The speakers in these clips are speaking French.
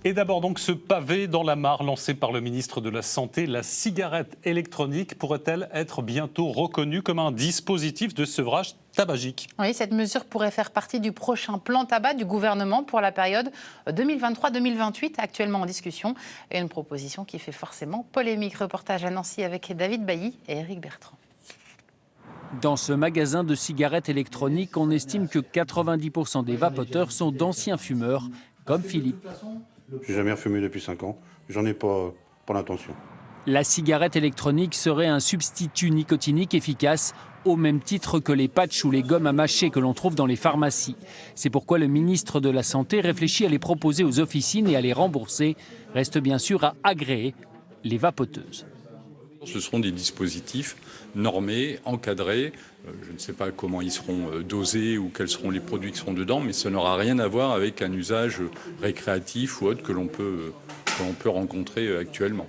Et d'abord donc ce pavé dans la mare lancé par le ministre de la Santé, la cigarette électronique pourrait-elle être bientôt reconnue comme un dispositif de sevrage tabagique? Oui, cette mesure pourrait faire partie du prochain plan tabac du gouvernement pour la période 2023-2028, actuellement en discussion. Et une proposition qui fait forcément polémique. Reportage à Nancy avec David Bailly et Éric Bertrand. Dans ce magasin de cigarettes électroniques, on estime que 90% des vapoteurs sont d'anciens fumeurs, comme Philippe. J'ai jamais refumé depuis 5 ans. J'en ai pas l'intention. La cigarette électronique serait un substitut nicotinique efficace, au même titre que les patchs ou les gommes à mâcher que l'on trouve dans les pharmacies. C'est pourquoi le ministre de la Santé réfléchit à les proposer aux officines et à les rembourser. Reste bien sûr à agréer les vapoteuses. Ce seront des dispositifs normés, encadrés. Je ne sais pas comment ils seront dosés ou quels seront les produits qui seront dedans, mais ça n'aura rien à voir avec un usage récréatif ou autre que l'on peut rencontrer actuellement.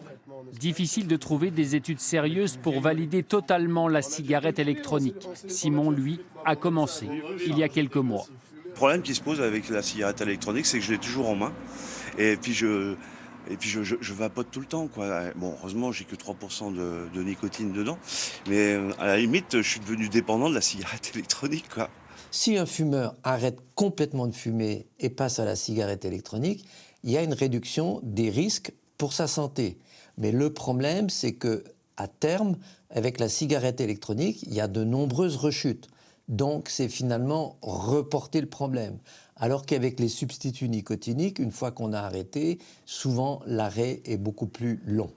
Difficile de trouver des études sérieuses pour valider totalement la cigarette électronique. Simon, lui, a commencé il y a quelques mois. Le problème qui se pose avec la cigarette électronique, c'est que je l'ai toujours en main. Et puis je vapote tout le temps, quoi. Bon, heureusement, j'ai que 3% de nicotine dedans. Mais à la limite, je suis devenu dépendant de la cigarette électronique, quoi. Si un fumeur arrête complètement de fumer et passe à la cigarette électronique, il y a une réduction des risques pour sa santé. Mais le problème, c'est que à terme, avec la cigarette électronique, il y a de nombreuses rechutes. Donc, c'est finalement reporter le problème. Alors qu'avec les substituts nicotiniques, une fois qu'on a arrêté, souvent l'arrêt est beaucoup plus long.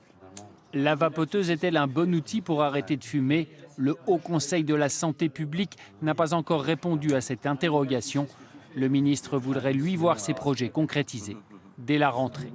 La vapoteuse est-elle un bon outil pour arrêter de fumer? Le Haut Conseil de la santé publique n'a pas encore répondu à cette interrogation. Le ministre voudrait, lui, voir ses projets concrétisés dès la rentrée.